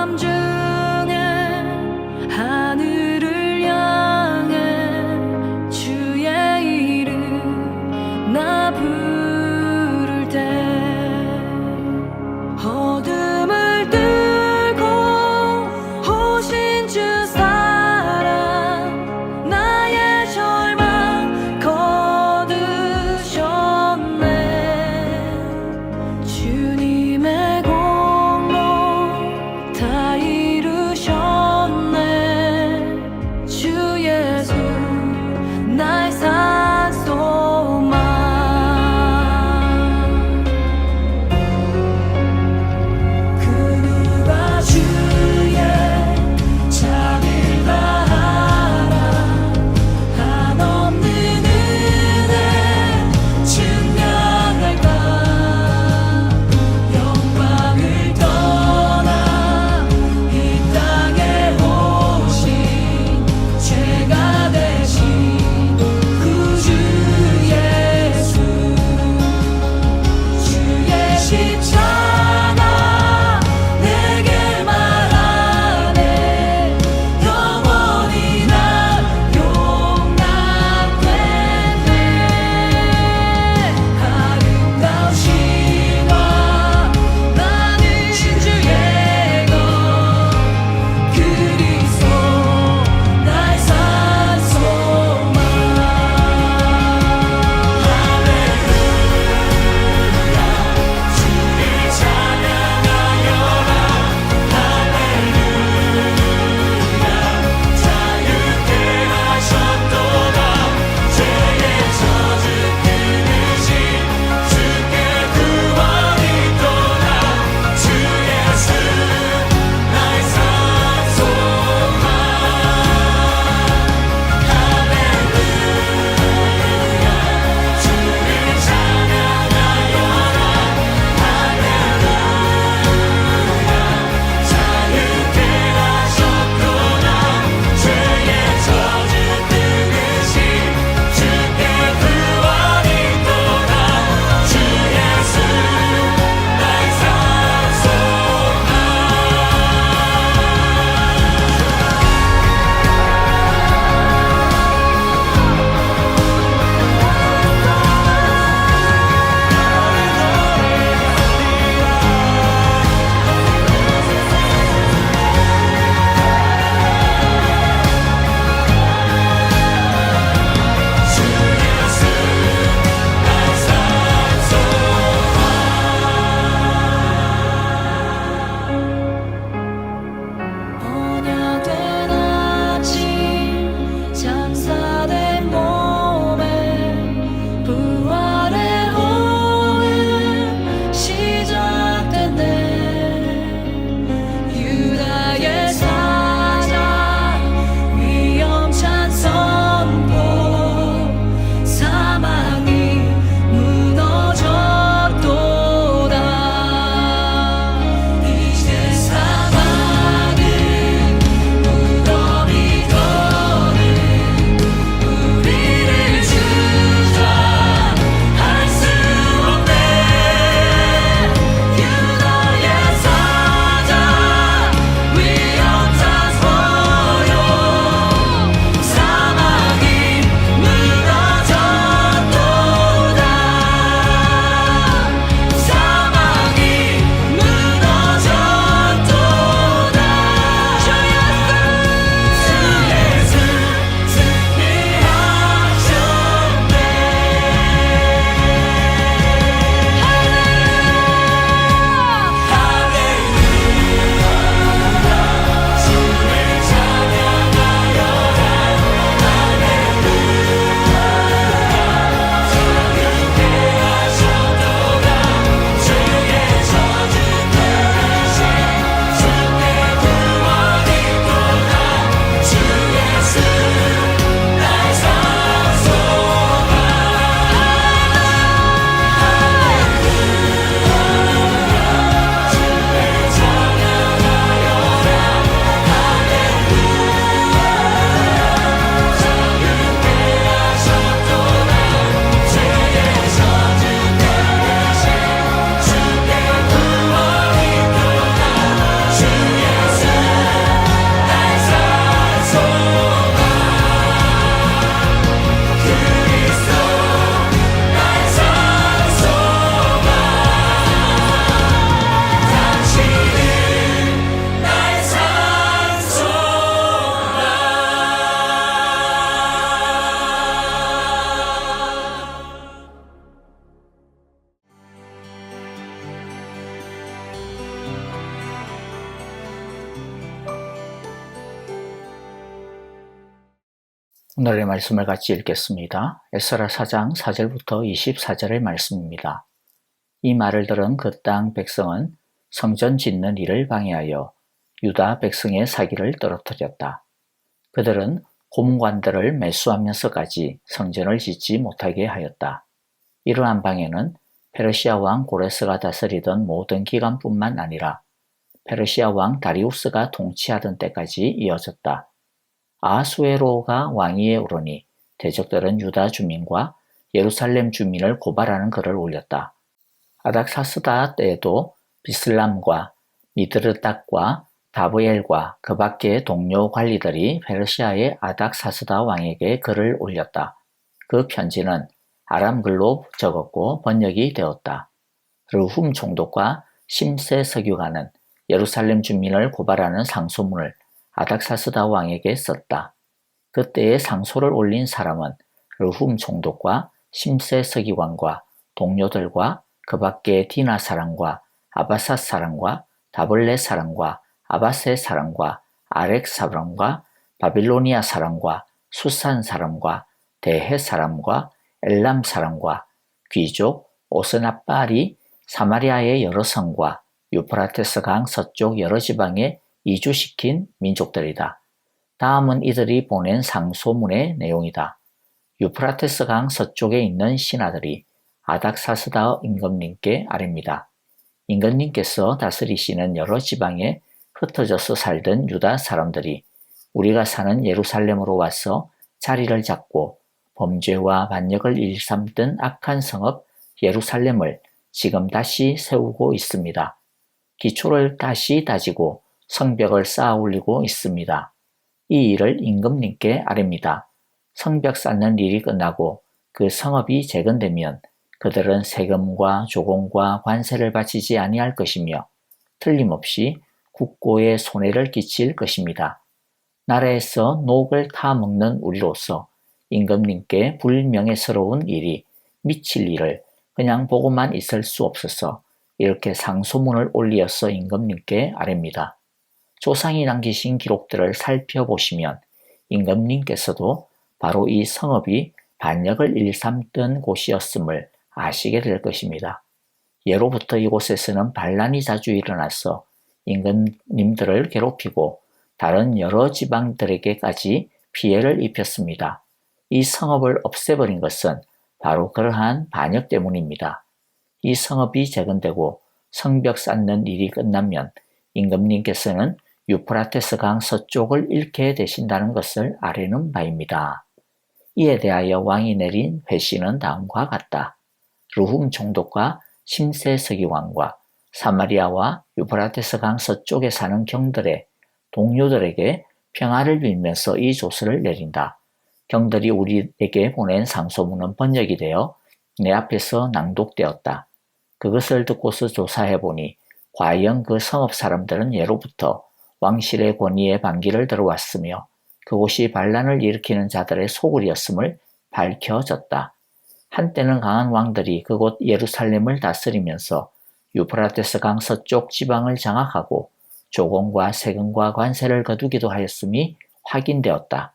밤중에 하늘을 향해 주의 이름 나 부를 때 어둠을 뚫고 오신 주 사랑 나의 절망 거두셨네. 주님의 공로 다 오늘의 말씀을 같이 읽겠습니다. 에스라 4장 4절부터 24절의 말씀입니다. 이 말을 들은 그 땅 백성은 성전 짓는 일을 방해하여 유다 백성의 사기를 떨어뜨렸다. 그들은 고문관들을 매수하면서까지 성전을 짓지 못하게 하였다. 이러한 방해는 페르시아 왕 고레스가 다스리던 모든 기간뿐만 아니라 페르시아 왕 다리우스가 통치하던 때까지 이어졌다. 아하수에로가 왕위에 오르니 대적들은 유다 주민과 예루살렘 주민을 고발하는 글을 올렸다. 아닥사스다 때에도 비슬람과 미드르닥과 다브엘과 그 밖의 동료 관리들이 페르시아의 아닥사스다 왕에게 글을 올렸다. 그 편지는 아람글로 적었고 번역이 되었다. 르훔 총독과 심세 서기관은 예루살렘 주민을 고발하는 상소문을 아닥사스다 왕에게 썼다. 그때의 상소를 올린 사람은 르훔 총독과 심세 서기관과 동료들과 그 밖의 디나 사람과 아바삿 사람과 다블레 사람과 아바세 사람과 아렉 사람과 바빌로니아 사람과 수산 사람과 대해 사람과 엘람 사람과 귀족 오스나빨이 사마리아의 여러 성과 유프라테스 강 서쪽 여러 지방에 이주시킨 민족들이다. 다음은 이들이 보낸 상소문의 내용이다. 유프라테스 강 서쪽에 있는 신하들이 아닥사스다 임금님께 아뢰입니다. 임금님께서 다스리시는 여러 지방에 흩어져서 살던 유다 사람들이 우리가 사는 예루살렘으로 와서 자리를 잡고 범죄와 반역을 일삼던 악한 성읍 예루살렘을 지금 다시 세우고 있습니다. 기초를 다시 다지고 성벽을 쌓아 올리고 있습니다. 이 일을 임금님께 아뢰입니다. 성벽 쌓는 일이 끝나고 그 성읍이 재건되면 그들은 세금과 조공과 관세를 바치지 아니할 것이며 틀림없이 국고에 손해를 끼칠 것입니다. 나라에서 녹을 타먹는 우리로서 임금님께 불명예스러운 일이 미칠 일을 그냥 보고만 있을 수 없어서 이렇게 상소문을 올리어서 임금님께 아뢰입니다. 조상이 남기신 기록들을 살펴보시면 임금님께서도 바로 이 성읍이 반역을 일삼던 곳이었음을 아시게 될 것입니다. 예로부터 이곳에서는 반란이 자주 일어나서 임금님들을 괴롭히고 다른 여러 지방들에게까지 피해를 입혔습니다. 이 성읍을 없애버린 것은 바로 그러한 반역 때문입니다. 이 성읍이 재건되고 성벽 쌓는 일이 끝나면 임금님께서는 유프라테스 강 서쪽을 잃게 되신다는 것을 아뢰는 바입니다. 이에 대하여 왕이 내린 회신은 다음과 같다. 르훔 총독과 심세 서기관과 사마리아와 유프라테스 강 서쪽에 사는 경들의 동료들에게 평화를 빌면서 이 조서를 내린다. 경들이 우리에게 보낸 상소문은 번역이 되어 내 앞에서 낭독되었다. 그것을 듣고서 조사해보니 과연 그 성읍 사람들은 예로부터 왕실의 권위에 반기를 들어왔으며 그곳이 반란을 일으키는 자들의 소굴이었음을 밝혀졌다. 한때는 강한 왕들이 그곳 예루살렘을 다스리면서 유프라테스 강 서쪽 지방을 장악하고 조공과 세금과 관세를 거두기도 하였음이 확인되었다.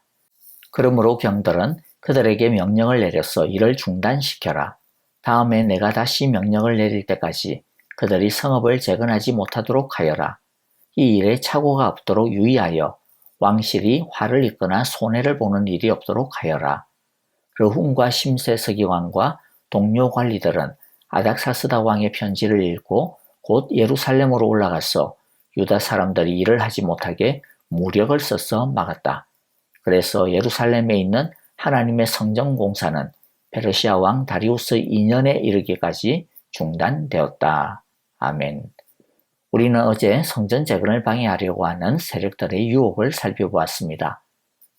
그러므로 경들은 그들에게 명령을 내려서 이를 중단시켜라. 다음에 내가 다시 명령을 내릴 때까지 그들이 성읍을 재건하지 못하도록 하여라. 이 일에 착오가 없도록 유의하여 왕실이 화를 입거나 손해를 보는 일이 없도록 하여라. 르훔과 심세 서기관과 동료 관리들은 아닥사스다 왕의 편지를 읽고 곧 예루살렘으로 올라가서 유다 사람들이 일을 하지 못하게 무력을 써서 막았다. 그래서 예루살렘에 있는 하나님의 성전 공사는 페르시아 왕 다리우스 2년에 이르기까지 중단되었다. 아멘. 우리는 어제 성전 재건을 방해하려고 하는 세력들의 유혹을 살펴보았습니다.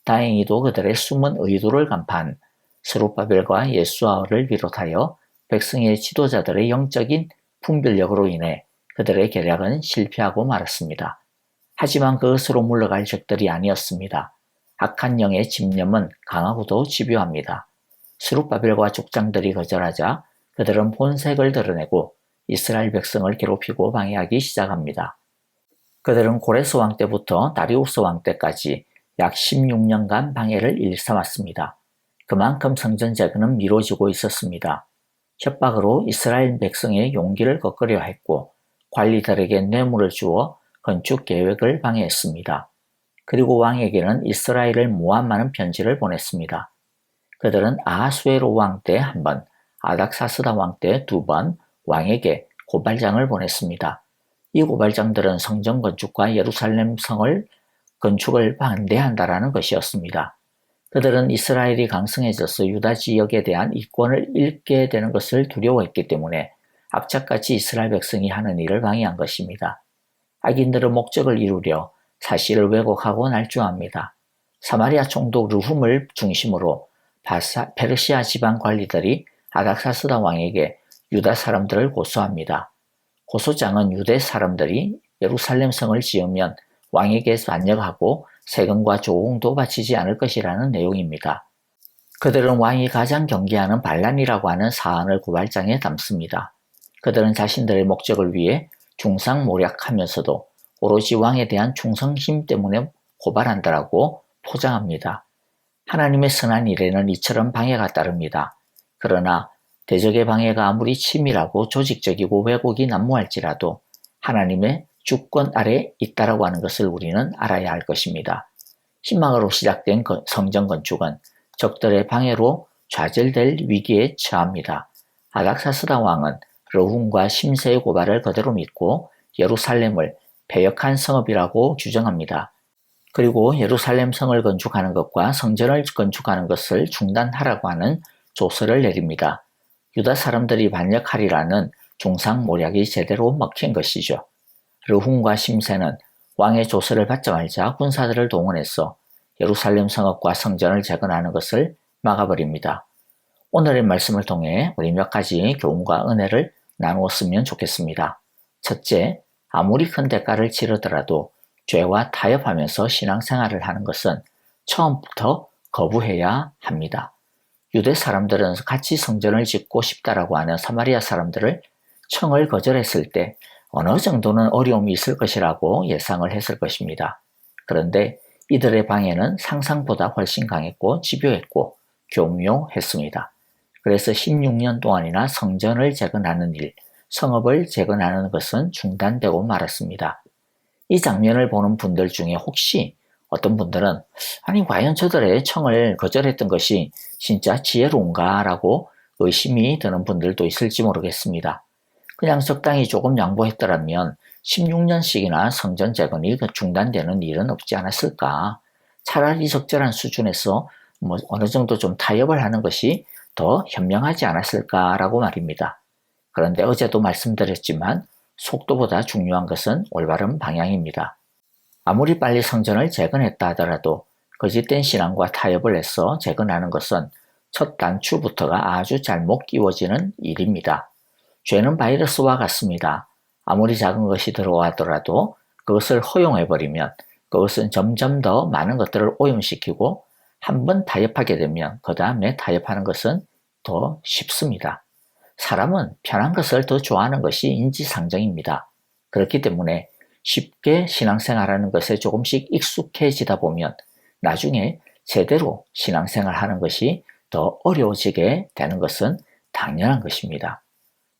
다행히도 그들의 숨은 의도를 간파한 스룹바벨과 예수아를 비롯하여 백성의 지도자들의 영적인 분별력으로 인해 그들의 계략은 실패하고 말았습니다. 하지만 그것으로 물러갈 적들이 아니었습니다. 악한 영의 집념은 강하고도 집요합니다. 스룹바벨과 족장들이 거절하자 그들은 본색을 드러내고 이스라엘 백성을 괴롭히고 방해하기 시작합니다. 그들은 고레스 왕 때부터 다리우스 왕 때까지 약 16년간 방해를 일삼았습니다. 그만큼 성전 재건은 미뤄지고 있었습니다. 협박으로 이스라엘 백성의 용기를 꺾으려 했고 관리들에게 뇌물을 주어 건축 계획을 방해했습니다. 그리고 왕에게는 이스라엘을 모함하는 편지를 보냈습니다. 그들은 아하수에로 왕 때 한 번, 아닥사스다 왕 때 두 번 왕에게 고발장을 보냈습니다. 이 고발장들은 성전 건축과 예루살렘 성을 건축을 반대한다라는 것이었습니다. 그들은 이스라엘이 강성해져서 유다 지역에 대한 이권을 잃게 되는 것을 두려워했기 때문에 악착같이 이스라엘 백성이 하는 일을 방해한 것입니다. 악인들은 목적을 이루려 사실을 왜곡하고 날조합니다. 사마리아 총독 르훔을 중심으로 페르시아 지방 관리들이 아닥사스다 왕에게 유다 사람들을 고소합니다. 고소장은 유대 사람들이 예루살렘 성을 지으면 왕에게 반역하고 세금과 조공도 바치지 않을 것이라는 내용입니다. 그들은 왕이 가장 경계하는 반란이라고 하는 사안을 고발장에 담습니다. 그들은 자신들의 목적을 위해 중상모략하면서도 오로지 왕에 대한 충성심 때문에 고발한다라고 포장합니다. 하나님의 선한 일에는 이처럼 방해가 따릅니다. 그러나 대적의 방해가 아무리 치밀하고 조직적이고 왜곡이 난무할지라도 하나님의 주권 아래 있다라고 하는 것을 우리는 알아야 할 것입니다. 희망으로 시작된 성전 건축은 적들의 방해로 좌절될 위기에 처합니다. 아닥사스다 왕은 르훔과 심세의 고발을 그대로 믿고 예루살렘을 패역한 성읍이라고 규정합니다. 그리고 예루살렘 성을 건축하는 것과 성전을 건축하는 것을 중단하라고 하는 조서를 내립니다. 유다 사람들이 반역하리라는 중상모략이 제대로 먹힌 것이죠. 르훔과 심세는 왕의 조서를 받자마자 군사들을 동원해서 예루살렘 성읍과 성전을 재건하는 것을 막아버립니다. 오늘의 말씀을 통해 우리 몇 가지 교훈과 은혜를 나누었으면 좋겠습니다. 첫째, 아무리 큰 대가를 치르더라도 죄와 타협하면서 신앙생활을 하는 것은 처음부터 거부해야 합니다. 유대 사람들은 같이 성전을 짓고 싶다라고 하는 사마리아 사람들을 청을 거절했을 때 어느 정도는 어려움이 있을 것이라고 예상을 했을 것입니다. 그런데 이들의 방해는 상상보다 훨씬 강했고 집요했고 교묘했습니다. 그래서 16년 동안이나 성전을 재건하는 일, 성읍을 재건하는 것은 중단되고 말았습니다. 이 장면을 보는 분들 중에 혹시 어떤 분들은 아니 과연 저들의 청을 거절했던 것이 진짜 지혜로운가 라고 의심이 드는 분들도 있을지 모르겠습니다. 그냥 적당히 조금 양보했더라면 16년씩이나 성전 재건이 중단되는 일은 없지 않았을까. 차라리 적절한 수준에서 어느 정도 좀 타협을 하는 것이 더 현명하지 않았을까라고 말입니다. 그런데 어제도 말씀드렸지만 속도보다 중요한 것은 올바른 방향입니다. 아무리 빨리 성전을 재건했다 하더라도 거짓된 신앙과 타협을 해서 재건하는 것은 첫 단추부터가 아주 잘못 끼워지는 일입니다. 죄는 바이러스와 같습니다. 아무리 작은 것이 들어가더라도 그것을 허용해버리면 그것은 점점 더 많은 것들을 오염시키고 한번 타협하게 되면 그 다음에 타협하는 것은 더 쉽습니다. 사람은 편한 것을 더 좋아하는 것이 인지상정입니다. 그렇기 때문에 쉽게 신앙생활하는 것에 조금씩 익숙해지다 보면 나중에 제대로 신앙생활하는 것이 더 어려워지게 되는 것은 당연한 것입니다.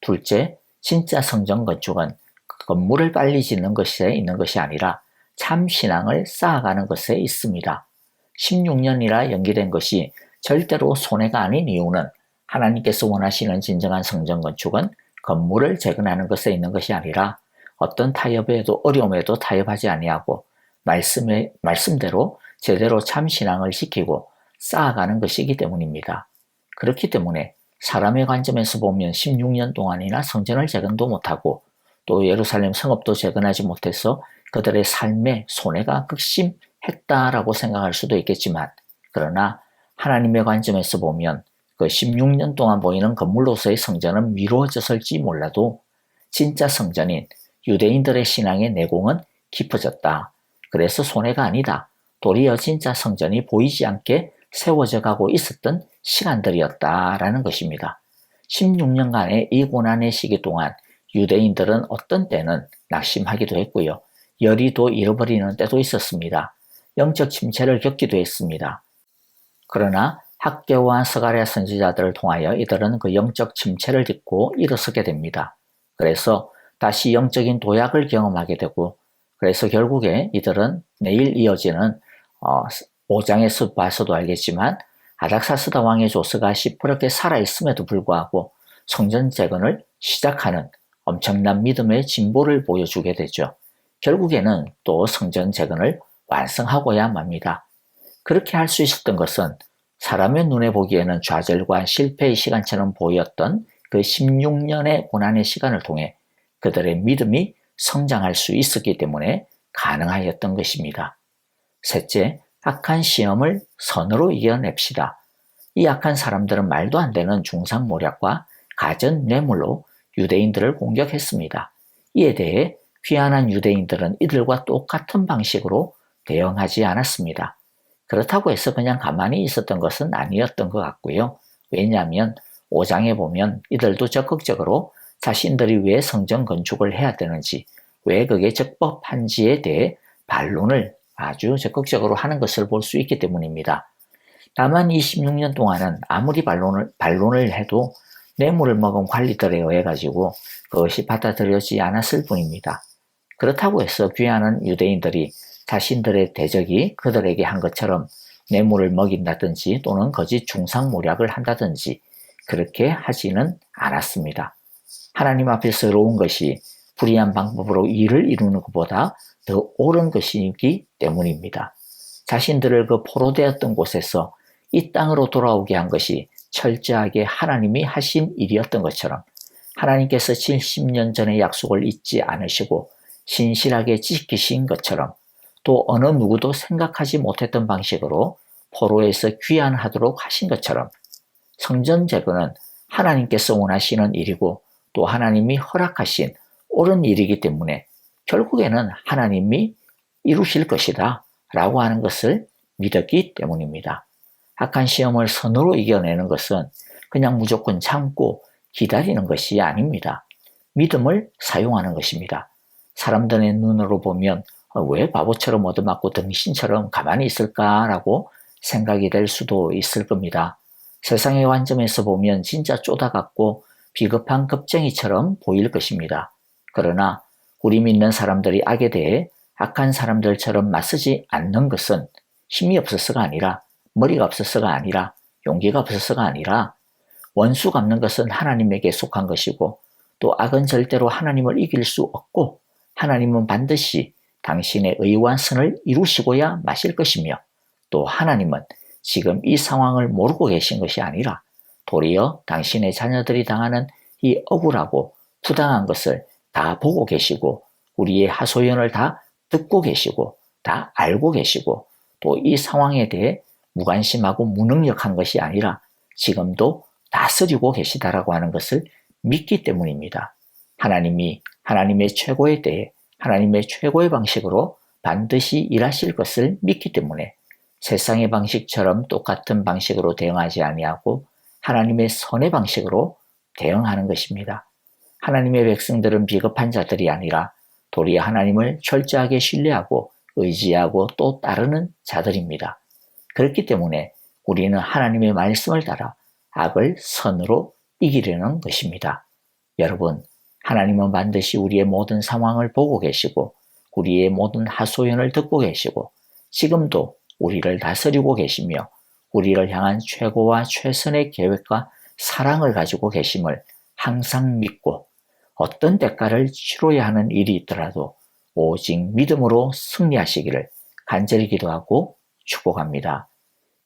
둘째, 진짜 성전 건축은 건물을 빨리 짓는 것에 있는 것이 아니라 참 신앙을 쌓아가는 것에 있습니다. 16년이나 연기된 것이 절대로 손해가 아닌 이유는 하나님께서 원하시는 진정한 성전 건축은 건물을 재건하는 것에 있는 것이 아니라 어떤 타협에도 어려움에도 타협하지 아니하고 말씀대로 제대로 참 신앙을 지키고 쌓아가는 것이기 때문입니다. 그렇기 때문에 사람의 관점에서 보면 16년 동안이나 성전을 재건도 못하고 또 예루살렘 성읍도 재건하지 못해서 그들의 삶에 손해가 극심했다라고 생각할 수도 있겠지만 그러나 하나님의 관점에서 보면 그 16년 동안 보이는 건물로서의 성전은 미루어졌을지 몰라도 진짜 성전인 유대인들의 신앙의 내공은 깊어졌다. 그래서 손해가 아니다. 도리어 진짜 성전이 보이지 않게 세워져 가고 있었던 시간들이었다라는 것입니다. 16년간의 이 고난의 시기 동안 유대인들은 어떤 때는 낙심하기도 했고요. 열의도 잃어버리는 때도 있었습니다. 영적 침체를 겪기도 했습니다. 그러나 학개와 스가랴 선지자들을 통하여 이들은 그 영적 침체를 딛고 일어서게 됩니다. 그래서 다시 영적인 도약을 경험하게 되고, 그래서 결국에 이들은 내일 이어지는 5장에서 봐서도 알겠지만 아닥사스다 왕의 조서가 시퍼렇게 살아있음에도 불구하고 성전 재건을 시작하는 엄청난 믿음의 진보를 보여주게 되죠. 결국에는 또 성전 재건을 완성하고야 맙니다. 그렇게 할 수 있었던 것은 사람의 눈에 보기에는 좌절과 실패의 시간처럼 보였던 그 16년의 고난의 시간을 통해 그들의 믿음이 성장할 수 있었기 때문에 가능하였던 것입니다. 셋째, 악한 시험을 선으로 이겨냅시다. 이 악한 사람들은 말도 안 되는 중상모략과 가전 뇌물로 유대인들을 공격했습니다. 이에 대해 귀환한 유대인들은 이들과 똑같은 방식으로 대응하지 않았습니다. 그렇다고 해서 그냥 가만히 있었던 것은 아니었던 것 같고요. 왜냐하면 5장에 보면 이들도 적극적으로 자신들이 왜 성전 건축을 해야 되는지, 왜 그게 적법한지에 대해 반론을 아주 적극적으로 하는 것을 볼 수 있기 때문입니다. 다만 이 16년 동안은 아무리 반론을 해도 뇌물을 먹은 관리들에 의해 가지고 그것이 받아들여지지 않았을 뿐입니다. 그렇다고 해서 귀환한 유대인들이 자신들의 대적이 그들에게 한 것처럼 뇌물을 먹인다든지 또는 거짓 중상모략을 한다든지 그렇게 하지는 않았습니다. 하나님 앞에서 의로운 것이 불의한 방법으로 일을 이루는 것보다 더 옳은 것이기 때문입니다. 자신들을 그 포로되었던 곳에서 이 땅으로 돌아오게 한 것이 철저하게 하나님이 하신 일이었던 것처럼 하나님께서 70년 전의 약속을 잊지 않으시고 신실하게 지키신 것처럼 또 어느 누구도 생각하지 못했던 방식으로 포로에서 귀환하도록 하신 것처럼 성전 재건은 하나님께서 원하시는 일이고 또 하나님이 허락하신 옳은 일이기 때문에 결국에는 하나님이 이루실 것이다 라고 하는 것을 믿었기 때문입니다. 악한 시험을 선으로 이겨내는 것은 그냥 무조건 참고 기다리는 것이 아닙니다. 믿음을 사용하는 것입니다. 사람들의 눈으로 보면 왜 바보처럼 얻어맞고 등신처럼 가만히 있을까라고 생각이 될 수도 있을 겁니다. 세상의 관점에서 보면 진짜 쪼다같고 비겁한 겁쟁이처럼 보일 것입니다. 그러나 우리 믿는 사람들이 악에 대해 악한 사람들처럼 맞서지 않는 것은 힘이 없어서가 아니라 머리가 없어서가 아니라 용기가 없어서가 아니라 원수 갚는 것은 하나님에게 속한 것이고 또 악은 절대로 하나님을 이길 수 없고 하나님은 반드시 당신의 의와 선을 이루시고야 마실 것이며 또 하나님은 지금 이 상황을 모르고 계신 것이 아니라 도리어 당신의 자녀들이 당하는 이 억울하고 부당한 것을 다 보고 계시고 우리의 하소연을 다 듣고 계시고 다 알고 계시고 또 이 상황에 대해 무관심하고 무능력한 것이 아니라 지금도 다스리고 계시다라고 하는 것을 믿기 때문입니다. 하나님이 하나님의 최고에 대해 하나님의 최고의 방식으로 반드시 일하실 것을 믿기 때문에 세상의 방식처럼 똑같은 방식으로 대응하지 아니하고 하나님의 선의 방식으로 대응하는 것입니다. 하나님의 백성들은 비겁한 자들이 아니라 도리어 하나님을 철저하게 신뢰하고 의지하고 또 따르는 자들입니다. 그렇기 때문에 우리는 하나님의 말씀을 따라 악을 선으로 이기려는 것입니다. 여러분, 하나님은 반드시 우리의 모든 상황을 보고 계시고 우리의 모든 하소연을 듣고 계시고 지금도 우리를 다스리고 계시며 우리를 향한 최고와 최선의 계획과 사랑을 가지고 계심을 항상 믿고 어떤 대가를 치러야 하는 일이 있더라도 오직 믿음으로 승리하시기를 간절히 기도하고 축복합니다.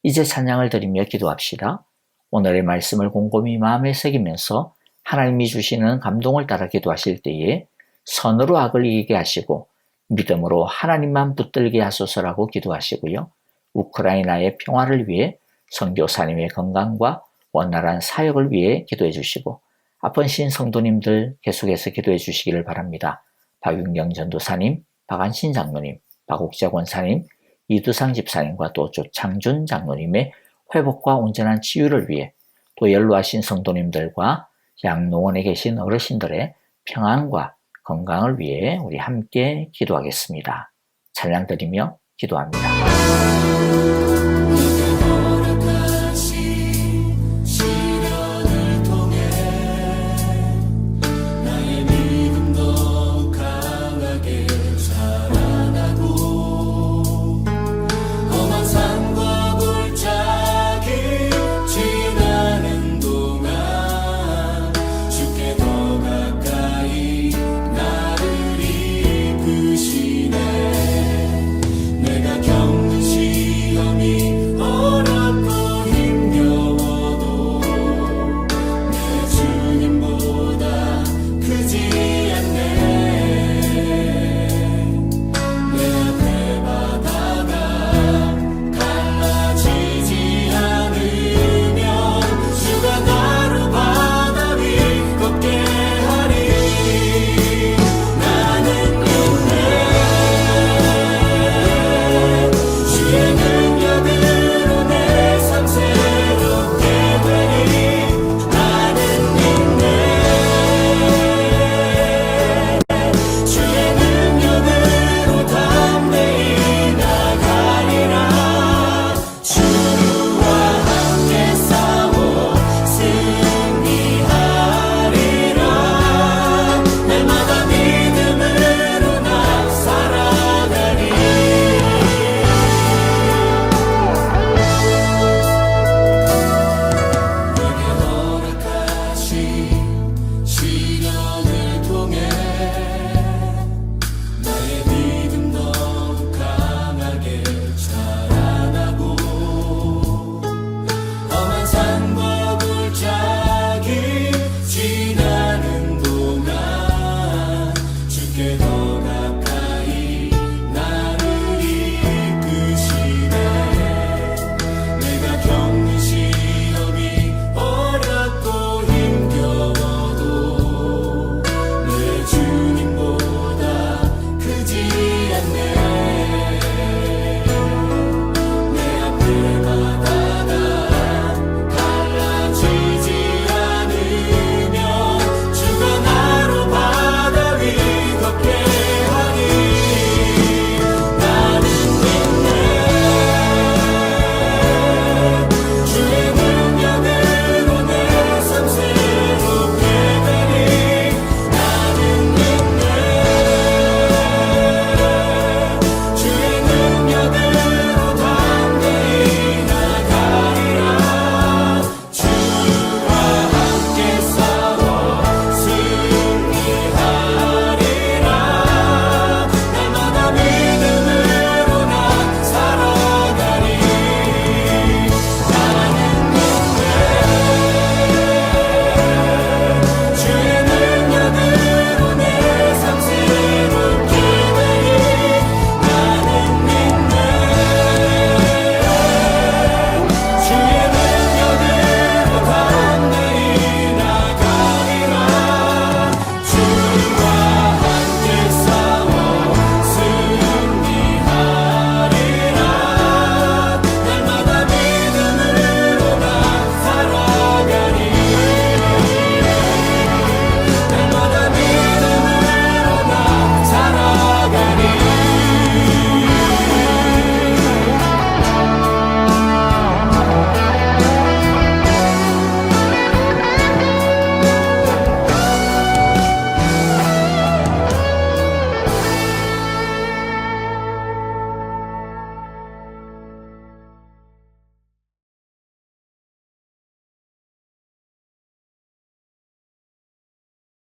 이제 찬양을 드리며 기도합시다. 오늘의 말씀을 곰곰이 마음에 새기면서 하나님이 주시는 감동을 따라 기도하실 때에 선으로 악을 이기게 하시고 믿음으로 하나님만 붙들게 하소서라고 기도하시고요. 우크라이나의 평화를 위해 선교사님의 건강과 원활한 사역을 위해 기도해 주시고 아프신 성도님들 계속해서 기도해 주시기를 바랍니다. 박윤경 전도사님, 박안신 장로님, 박옥자 권사님, 이두상 집사님과 또 조창준 장로님의 회복과 온전한 치유를 위해 또 연로하신 성도님들과 양로원에 계신 어르신들의 평안과 건강을 위해 우리 함께 기도하겠습니다. 찬양 드리며 기도합니다.